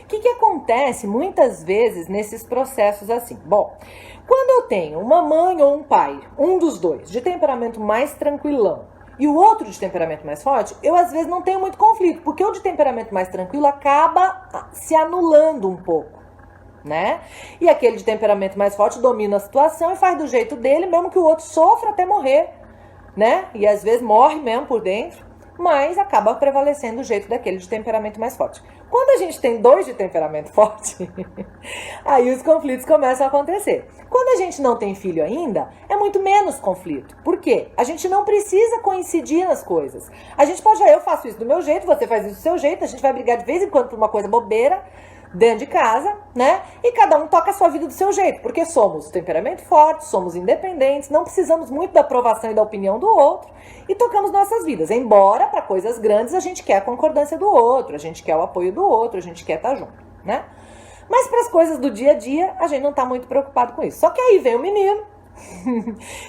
O que acontece muitas vezes nesses processos assim? Bom, quando eu tenho uma mãe ou um pai, um dos dois, de temperamento mais tranquilão, e o outro de temperamento mais forte, eu às vezes não tenho muito conflito, porque o de temperamento mais tranquilo acaba se anulando um pouco, né? E aquele de temperamento mais forte domina a situação e faz do jeito dele, mesmo que o outro sofra até morrer, né? E às vezes morre mesmo por dentro, mas acaba prevalecendo o jeito daquele de temperamento mais forte. Quando a gente tem dois de temperamento forte, aí os conflitos começam a acontecer. Quando a gente não tem filho ainda, é muito menos conflito. Por quê? A gente não precisa coincidir nas coisas. A gente pode, eu faço isso do meu jeito, você faz isso do seu jeito, a gente vai brigar de vez em quando por uma coisa bobeira, dentro de casa, né? E cada um toca a sua vida do seu jeito, porque somos temperamento forte, somos independentes, não precisamos muito da aprovação e da opinião do outro e tocamos nossas vidas. Embora, para coisas grandes, a gente quer a concordância do outro, a gente quer o apoio do outro, a gente quer estar junto, né? Mas para as coisas do dia a dia, a gente não está muito preocupado com isso. Só que aí vem o menino,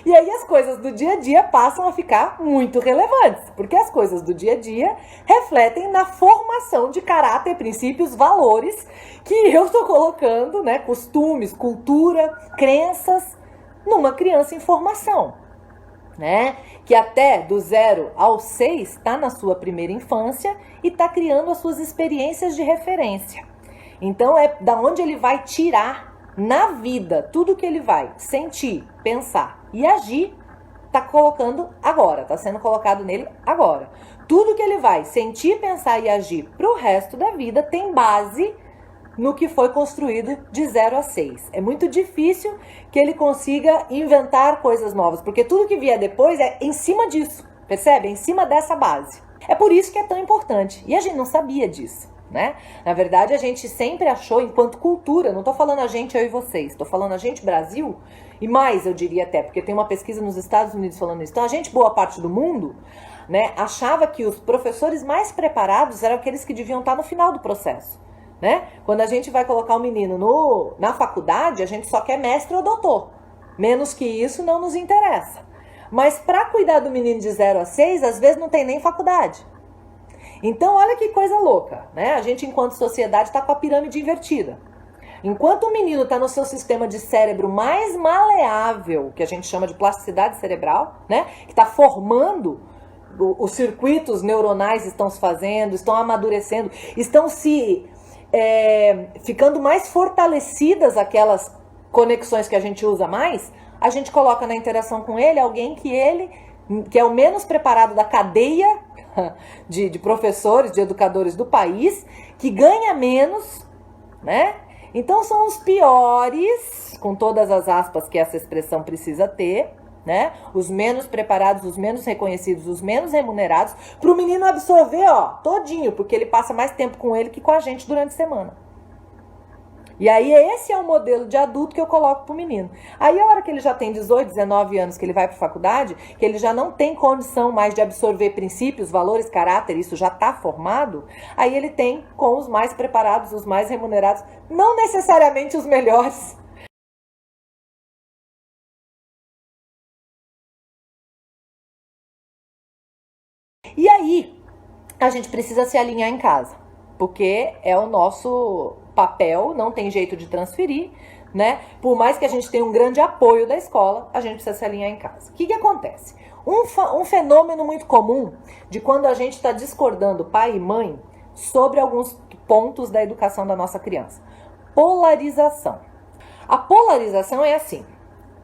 e aí as coisas do dia a dia passam a ficar muito relevantes, porque as coisas do dia a dia refletem na formação de caráter, princípios, valores que eu estou colocando, né, costumes, cultura, crenças, numa criança em formação, né, que até do 0 ao 6 está na sua primeira infância e está criando as suas experiências de referência. Então é da onde ele vai tirar na vida, tudo que ele vai sentir, pensar e agir, tá colocando agora, tá sendo colocado nele agora. Tudo que ele vai sentir, pensar e agir pro resto da vida tem base no que foi construído de 0 a 6. É muito difícil que ele consiga inventar coisas novas, porque tudo que vier depois é em cima disso, percebe? É em cima dessa base. É por isso que é tão importante. E a gente não sabia disso, né? Na verdade, a gente sempre achou, enquanto cultura, não tô falando a gente, eu e vocês, tô falando a gente, Brasil, e mais, eu diria até, porque tem uma pesquisa nos Estados Unidos falando isso. Então, a gente, boa parte do mundo, né, achava que os professores mais preparados eram aqueles que deviam estar no final do processo, né? Quando a gente vai colocar o menino na faculdade, a gente só quer mestre ou doutor. Menos que isso não nos interessa. Mas para cuidar do menino de 0 a 6, às vezes não tem nem faculdade. Então, olha que coisa louca, né? A gente, enquanto sociedade, está com a pirâmide invertida. Enquanto o menino está no seu sistema de cérebro mais maleável, que a gente chama de plasticidade cerebral, né? Que está formando, os circuitos neuronais estão se fazendo, estão amadurecendo, estão se ficando mais fortalecidas aquelas conexões que a gente usa mais, a gente coloca na interação com ele alguém que é o menos preparado da cadeia de professores, de educadores do país, que ganha menos, né? Então são os piores, com todas as aspas que essa expressão precisa ter, né? Os menos preparados, os menos reconhecidos, os menos remunerados, para o menino absorver, ó, todinho, porque ele passa mais tempo com ele que com a gente durante a semana. E aí esse é o modelo de adulto que eu coloco pro menino. Aí a hora que ele já tem 18, 19 anos, que ele vai pra faculdade, que ele já não tem condição mais de absorver princípios, valores, caráter, isso já tá formado, aí ele tem com os mais preparados, os mais remunerados, não necessariamente os melhores. E aí a gente precisa se alinhar em casa, porque é o nosso papel, não tem jeito de transferir, né? Por mais que a gente tenha um grande apoio da escola, a gente precisa se alinhar em casa. O que acontece? Um fenômeno muito comum de quando a gente está discordando, pai e mãe, sobre alguns pontos da educação da nossa criança. Polarização. A polarização é assim: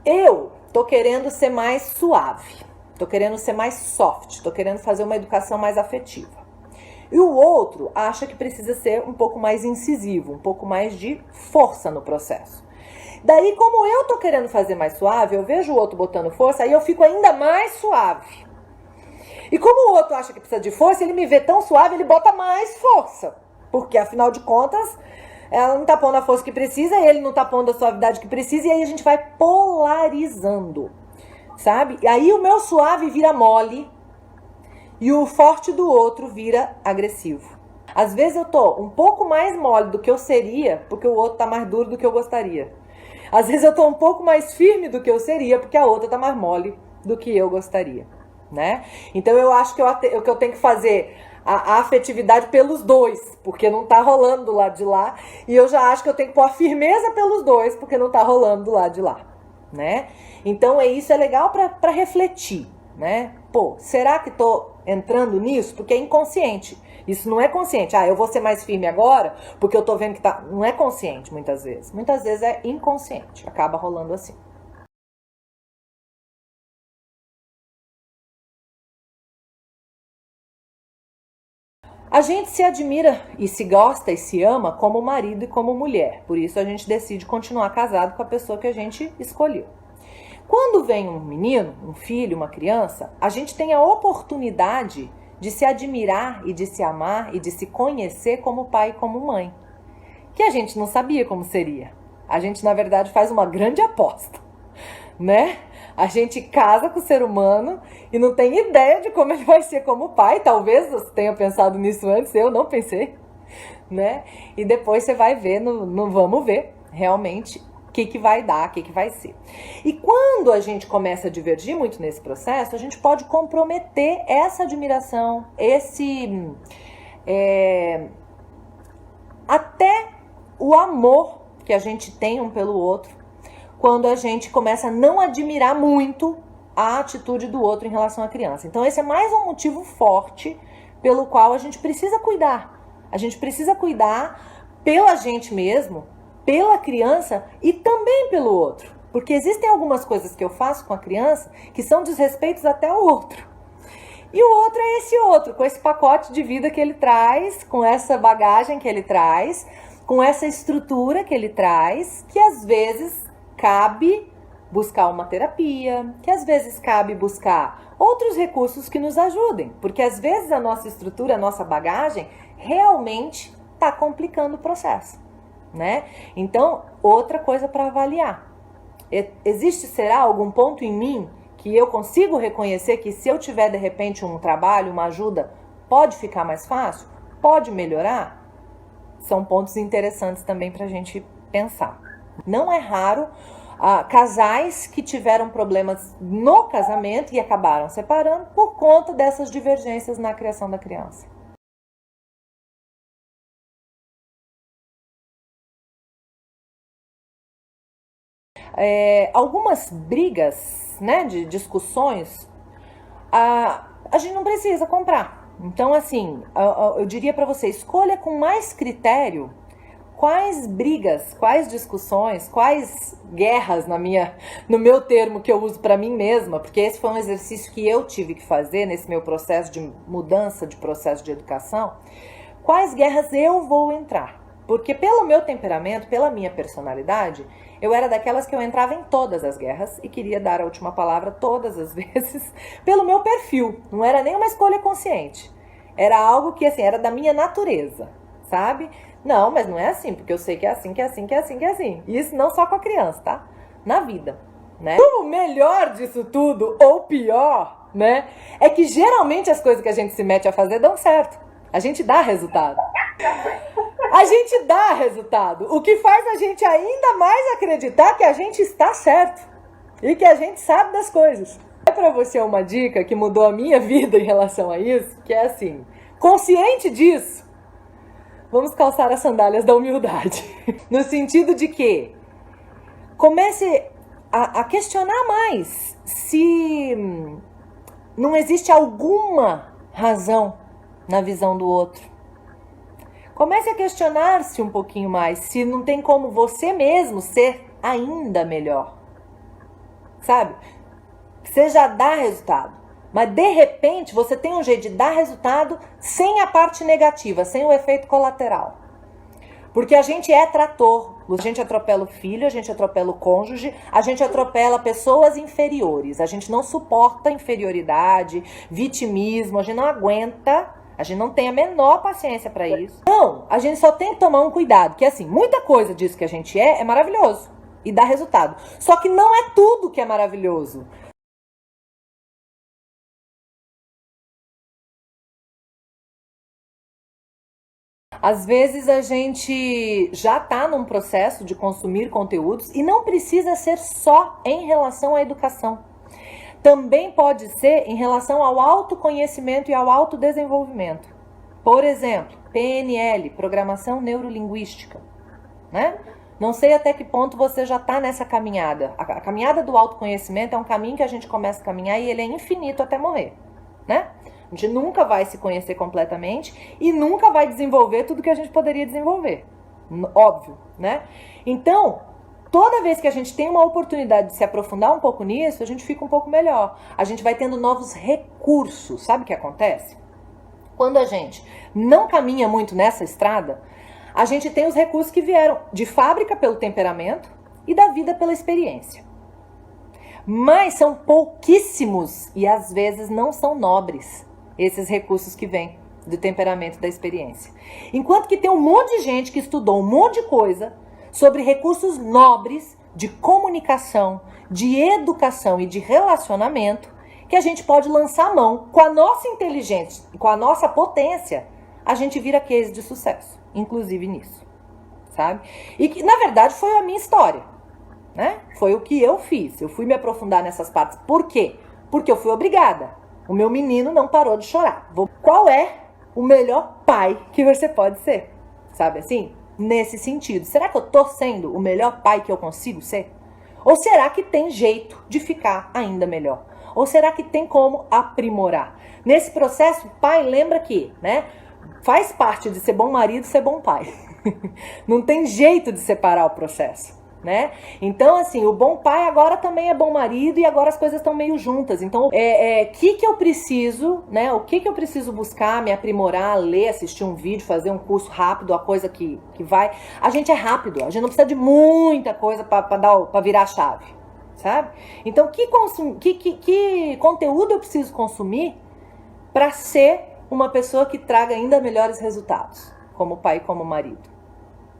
eu tô querendo ser mais suave, tô querendo ser mais soft, tô querendo fazer uma educação mais afetiva. E o outro acha que precisa ser um pouco mais incisivo, um pouco mais de força no processo. Daí, como eu tô querendo fazer mais suave, eu vejo o outro botando força, aí eu fico ainda mais suave. E como o outro acha que precisa de força, ele me vê tão suave, ele bota mais força. Porque, afinal de contas, ela não tá pondo a força que precisa, ele não tá pondo a suavidade que precisa, e aí a gente vai polarizando, sabe? E aí o meu suave vira mole, e o forte do outro vira agressivo. Às vezes eu tô um pouco mais mole do que eu seria, porque o outro tá mais duro do que eu gostaria. Às vezes eu tô um pouco mais firme do que eu seria, porque a outra tá mais mole do que eu gostaria. né? Então eu acho que eu tenho que fazer a afetividade pelos dois, porque não tá rolando do lado de lá, e eu já acho que eu tenho que pôr a firmeza pelos dois, porque não tá rolando do lado de lá, né? Então isso é legal para refletir, né? Pô, será que tô entrando nisso? Porque é inconsciente. Isso não é consciente. Ah, eu vou ser mais firme agora, porque eu tô vendo que tá... Não é consciente, muitas vezes. Muitas vezes é inconsciente. Acaba rolando assim. A gente se admira e se gosta e se ama como marido e como mulher. Por isso a gente decide continuar casado com a pessoa que a gente escolheu. Quando vem um menino, um filho, uma criança, a gente tem a oportunidade de se admirar e de se amar e de se conhecer como pai e como mãe. Que a gente não sabia como seria. A gente, na verdade, faz uma grande aposta, né? A gente casa com o ser humano e não tem ideia de como ele vai ser como pai. Talvez você tenha pensado nisso antes, eu não pensei, né? E depois você vai ver, no vamos ver, realmente, o que vai dar, o que vai ser. E quando a gente começa a divergir muito nesse processo, a gente pode comprometer essa admiração, até o amor que a gente tem um pelo outro, quando a gente começa a não admirar muito a atitude do outro em relação à criança. Então esse é mais um motivo forte pelo qual a gente precisa cuidar. A gente precisa cuidar pela gente mesmo, pela criança e também pelo outro. Porque existem algumas coisas que eu faço com a criança que são desrespeitos até ao outro. E o outro é esse outro, com esse pacote de vida que ele traz, com essa bagagem que ele traz, com essa estrutura que ele traz, que às vezes cabe buscar uma terapia, que às vezes cabe buscar outros recursos que nos ajudem. Porque às vezes a nossa estrutura, a nossa bagagem, realmente está complicando o processo, né? Então, outra coisa para avaliar. Será algum ponto em mim que eu consigo reconhecer que se eu tiver de repente um trabalho, uma ajuda, pode ficar mais fácil? Pode melhorar? São pontos interessantes também para a gente pensar. Não é raro casais que tiveram problemas no casamento e acabaram separando por conta dessas divergências na criação da criança. Algumas brigas, né, de discussões, a gente não precisa comprar. Então, assim, eu diria para você, escolha com mais critério quais brigas, quais discussões, quais guerras no meu termo que eu uso para mim mesma, porque esse foi um exercício que eu tive que fazer nesse meu processo de mudança de processo de educação. Quais guerras eu vou entrar? Porque pelo meu temperamento, pela minha personalidade, eu era daquelas que eu entrava em todas as guerras e queria dar a última palavra todas as vezes, pelo meu perfil. Não era nem uma escolha consciente. Era algo que, assim, era da minha natureza, sabe? Não, mas não é assim, porque eu sei que é assim, que é assim, que é assim, que é assim. E isso não só com a criança, tá? Na vida, né? O melhor disso tudo, ou pior, né? É que geralmente as coisas que a gente se mete a fazer dão certo. A gente dá resultado. A gente dá resultado. O que faz a gente ainda mais acreditar que a gente está certo. E que a gente sabe das coisas. É pra você uma dica que mudou a minha vida em relação a isso, que é assim, consciente disso, vamos calçar as sandálias da humildade. No sentido de que comece a questionar mais se não existe alguma razão na visão do outro. Comece a questionar-se um pouquinho mais se não tem como você mesmo ser ainda melhor. Sabe? Você já dá resultado. Mas de repente você tem um jeito de dar resultado sem a parte negativa, sem o efeito colateral. Porque a gente é trator, a gente atropela o filho, a gente atropela o cônjuge, a gente atropela pessoas inferiores, a gente não suporta inferioridade, vitimismo, a gente não aguenta, a gente não tem a menor paciência para isso. Então, a gente só tem que tomar um cuidado, que assim, muita coisa disso que a gente é maravilhoso e dá resultado. Só que não é tudo que é maravilhoso. Às vezes a gente já está num processo de consumir conteúdos e não precisa ser só em relação à educação. também pode ser em relação ao autoconhecimento e ao autodesenvolvimento. Por exemplo, PNL, Programação Neurolinguística, né? Não sei até que ponto você já está nessa caminhada. A caminhada do autoconhecimento é um caminho que a gente começa a caminhar e ele é infinito até morrer, né? A gente nunca vai se conhecer completamente e nunca vai desenvolver tudo que a gente poderia desenvolver. Óbvio, né? Então, toda vez que a gente tem uma oportunidade de se aprofundar um pouco nisso, a gente fica um pouco melhor. A gente vai tendo novos recursos. Sabe o que acontece? Quando a gente não caminha muito nessa estrada, a gente tem os recursos que vieram de fábrica pelo temperamento e da vida pela experiência. Mas são pouquíssimos e às vezes não são nobres esses recursos que vêm do temperamento e da experiência. Enquanto que tem um monte de gente que estudou um monte de coisa sobre recursos nobres de comunicação, de educação e de relacionamento, que a gente pode lançar a mão com a nossa inteligência, com a nossa potência, a gente vira case de sucesso, inclusive nisso, sabe? E que, na verdade, foi a minha história, né? Foi o que eu fiz, eu fui me aprofundar nessas partes. Por quê? Porque eu fui obrigada. O meu menino não parou de chorar. Qual é o melhor pai que você pode ser? Sabe assim? Nesse sentido. Será que eu tô sendo o melhor pai que eu consigo ser? Ou será que tem jeito de ficar ainda melhor? Ou será que tem como aprimorar? Nesse processo, pai, lembra que, né? Faz parte de ser bom marido, ser bom pai. Não tem jeito de separar o processo, né? Então, assim, o bom pai agora também é bom marido e agora as coisas estão meio juntas. Então, que eu preciso, né? O que eu preciso buscar, me aprimorar, ler, assistir um vídeo, fazer um curso rápido, a coisa que vai... A gente é rápido, a gente não precisa de muita coisa para virar a chave, sabe? Então, que conteúdo eu preciso consumir para ser uma pessoa que traga ainda melhores resultados, como pai e como marido,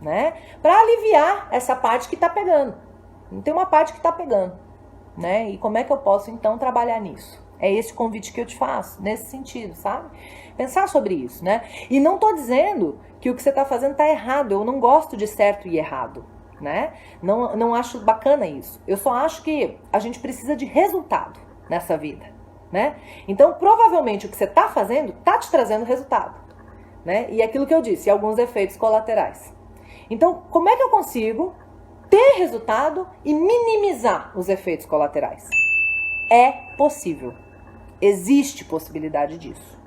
né? Para aliviar essa parte que tá pegando. Não tem uma parte que tá pegando, né? E como é que eu posso, então, trabalhar nisso? É esse convite que eu te faço, nesse sentido, sabe? Pensar sobre isso, né? E não tô dizendo que o que você tá fazendo tá errado. Eu não gosto de certo e errado, né? Não acho bacana isso. Eu só acho que a gente precisa de resultado nessa vida, né? Então, provavelmente, o que você está fazendo está te trazendo resultado, né? E aquilo que eu disse, alguns efeitos colaterais. Então, como é que eu consigo ter resultado e minimizar os efeitos colaterais? É possível. Existe possibilidade disso,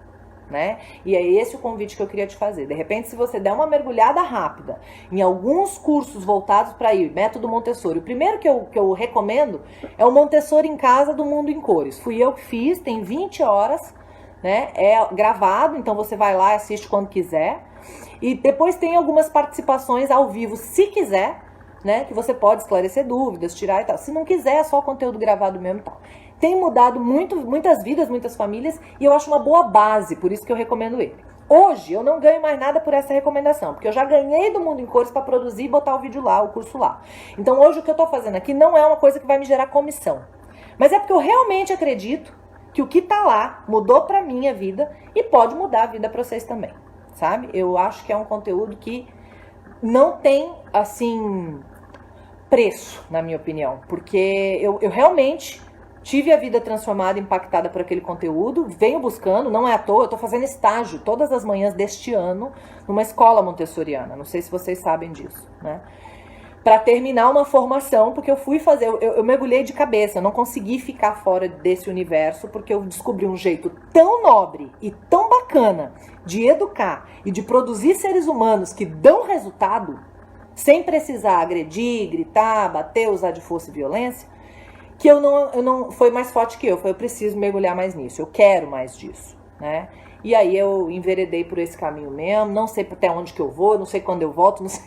né? E é esse o convite que eu queria te fazer. De repente, se você der uma mergulhada rápida em alguns cursos voltados para ir, método Montessori. O primeiro que eu recomendo é o Montessori em Casa do Mundo em Cores. Fui eu que fiz, tem 20 horas, né? É gravado, então você vai lá e assiste quando quiser. E depois tem algumas participações ao vivo, se quiser, né? Que você pode esclarecer dúvidas, tirar e tal. Se não quiser, é só conteúdo gravado mesmo e tal. Tem mudado muitas vidas, muitas famílias, e eu acho uma boa base, por isso que eu recomendo ele. Hoje eu não ganho mais nada por essa recomendação, porque eu já ganhei do Mundo em Cores para produzir e botar o vídeo lá, o curso lá. Então hoje o que eu tô fazendo aqui não é uma coisa que vai me gerar comissão. Mas é porque eu realmente acredito que o que tá lá mudou pra minha vida e pode mudar a vida pra vocês também, sabe? Eu acho que é um conteúdo que não tem, assim, preço, na minha opinião. Porque eu realmente tive a vida transformada, impactada por aquele conteúdo, venho buscando, não é à toa, eu tô fazendo estágio todas as manhãs deste ano numa escola montessoriana, não sei se vocês sabem disso, né? Para terminar uma formação, porque eu fui fazer, eu mergulhei de cabeça, eu não consegui ficar fora desse universo, porque eu descobri um jeito tão nobre e tão bacana de educar e de produzir seres humanos que dão resultado, sem precisar agredir, gritar, bater, usar de força e violência, que eu não foi mais forte que eu preciso mergulhar mais nisso, eu quero mais disso, né? E aí eu enveredei por esse caminho mesmo, não sei até onde que eu vou, não sei quando eu volto, não sei.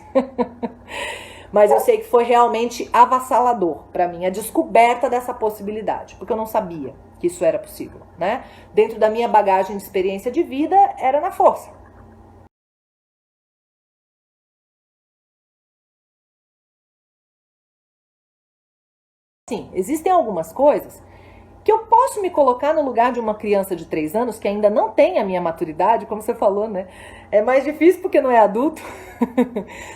Mas eu sei que foi realmente avassalador para mim a descoberta dessa possibilidade, porque eu não sabia que isso era possível, né? Dentro da minha bagagem de experiência de vida, era na força. Sim, existem algumas coisas que eu posso me colocar no lugar de uma criança de 3 anos que ainda não tem a minha maturidade, como você falou, né? É mais difícil porque não é adulto,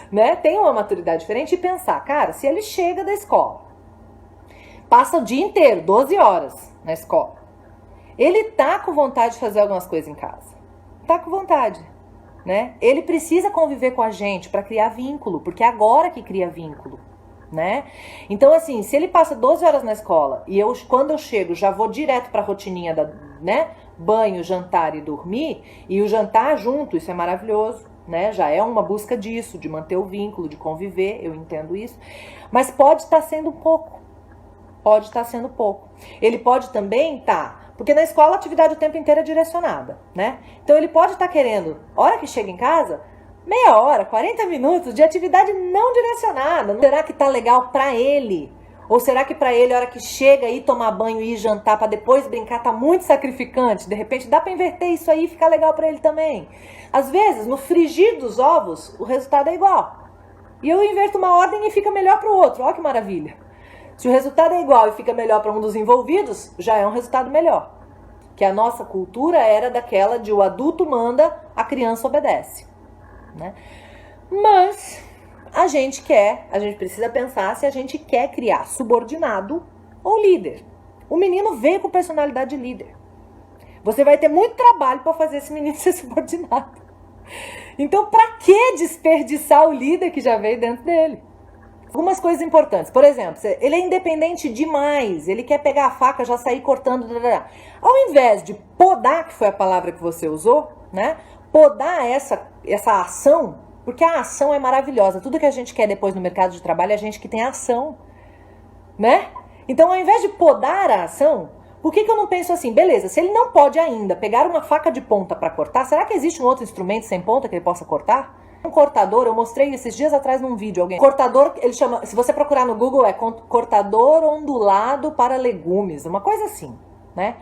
né? Tem uma maturidade diferente e pensar, cara, se ele chega da escola, passa o dia inteiro, 12 horas na escola. Ele tá com vontade de fazer algumas coisas em casa. Tá com vontade, né? Ele precisa conviver com a gente para criar vínculo, porque é agora que cria vínculo, né? Então, assim, se ele passa 12 horas na escola e quando eu chego, já vou direto para a rotininha né? Banho, jantar e dormir, e o jantar junto, isso é maravilhoso, né? Já é uma busca disso, de manter o vínculo, de conviver, eu entendo isso. Mas pode estar sendo pouco. Pode estar sendo pouco. Ele pode também estar, porque na escola a atividade o tempo inteiro é direcionada, né? Então ele pode estar querendo, hora que chega em casa, meia hora, 40 minutos de atividade não direcionada. Será que tá legal pra ele? Ou será que pra ele, a hora que chega e tomar banho e ir jantar pra depois brincar, tá muito sacrificante? De repente dá pra inverter isso aí e ficar legal pra ele também. Às vezes, no frigir dos ovos, o resultado é igual. E eu inverto uma ordem e fica melhor pro outro. Olha que maravilha. Se o resultado é igual e fica melhor para um dos envolvidos, já é um resultado melhor. Que a nossa cultura era daquela de o adulto manda, a criança obedece, né? Mas a gente precisa pensar se a gente quer criar subordinado ou líder. O menino veio com personalidade de líder. Você vai ter muito trabalho para fazer esse menino ser subordinado. Então, para que desperdiçar o líder que já veio dentro dele? Algumas coisas importantes. Por exemplo, ele é independente demais. Ele quer pegar a faca, já sair cortando. Ao invés de podar, que foi a palavra que você usou, né? Podar essa ação, porque a ação é maravilhosa. Tudo que a gente quer depois no mercado de trabalho é a gente que tem ação, né? Então, ao invés de podar a ação, por que eu não penso assim? Beleza, se ele não pode ainda pegar uma faca de ponta para cortar, será que existe um outro instrumento sem ponta que ele possa cortar? Um cortador, eu mostrei esses dias atrás num vídeo, cortador, ele chama, se você procurar no Google, é cortador ondulado para legumes, uma coisa assim, né?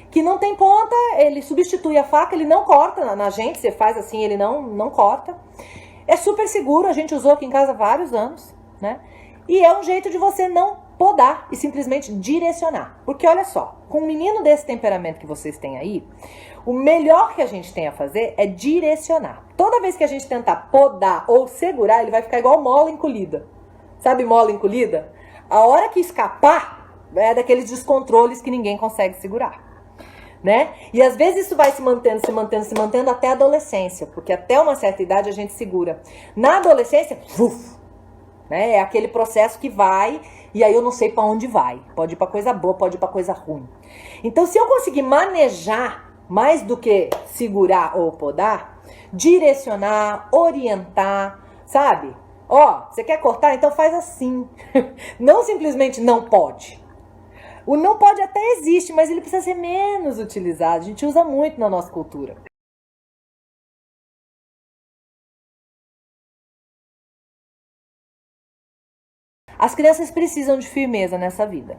Que não tem ponta, ele substitui a faca, ele não corta na gente, você faz assim, ele não corta. É super seguro, a gente usou aqui em casa há vários anos, né? E é um jeito de você não podar e simplesmente direcionar. Porque olha só, com um menino desse temperamento que vocês têm aí, o melhor que a gente tem a fazer é direcionar. Toda vez que a gente tentar podar ou segurar, ele vai ficar igual mola encolhida. Sabe mola encolhida? A hora que escapar, é daqueles descontroles que ninguém consegue segurar, né? E às vezes isso vai se mantendo até a adolescência, porque até uma certa idade a gente segura. Na adolescência, né? É aquele processo que vai, e aí eu não sei para onde vai. Pode ir para coisa boa, pode ir para coisa ruim. Então, se eu conseguir manejar mais do que segurar ou podar, direcionar, orientar, sabe? Ó, você quer cortar? Então faz assim. Não simplesmente não pode. O não pode até existe, mas ele precisa ser menos utilizado. A gente usa muito na nossa cultura. As crianças precisam de firmeza nessa vida,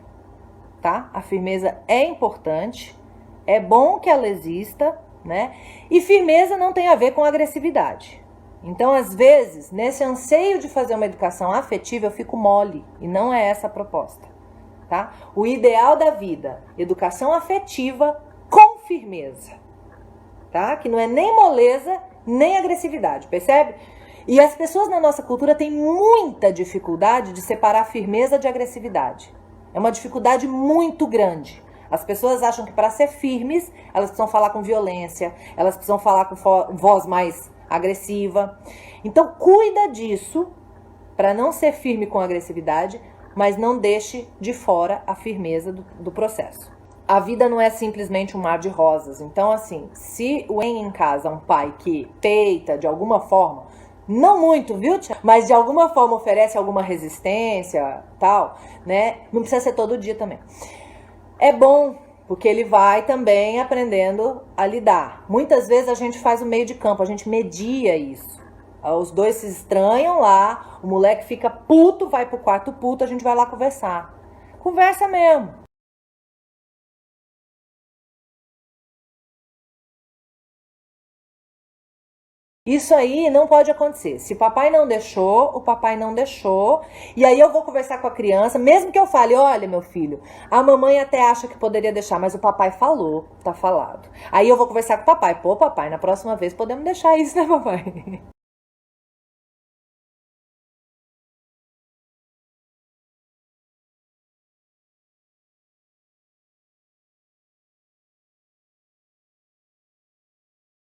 tá? A firmeza é importante, é bom que ela exista, né? E firmeza não tem a ver com agressividade. Então, às vezes, nesse anseio de fazer uma educação afetiva, eu fico mole, e não é essa a proposta, tá? O ideal da vida, educação afetiva com firmeza, tá? Que não é nem moleza, nem agressividade, percebe? E as pessoas na nossa cultura têm muita dificuldade de separar firmeza de agressividade. É uma dificuldade muito grande. As pessoas acham que para ser firmes, elas precisam falar com violência, elas precisam falar com voz mais agressiva. Então, cuida disso para não ser firme com agressividade, mas não deixe de fora a firmeza do processo. A vida não é simplesmente um mar de rosas. Então, assim, se o em casa é um pai que peita de alguma forma, não muito, viu, tia? Mas de alguma forma oferece alguma resistência, tal, né? Não precisa ser todo dia também. É bom, porque ele vai também aprendendo a lidar. Muitas vezes a gente faz o meio de campo, a gente media isso. Os dois se estranham lá, o moleque fica puto, vai pro quarto puto, a gente vai lá conversar. Conversa mesmo. Isso aí não pode acontecer. Se papai não deixou, o papai não deixou. E aí eu vou conversar com a criança, mesmo que eu fale, olha, meu filho, a mamãe até acha que poderia deixar, mas o papai falou, tá falado. Aí eu vou conversar com o papai. Pô, papai, na próxima vez podemos deixar isso, né, papai?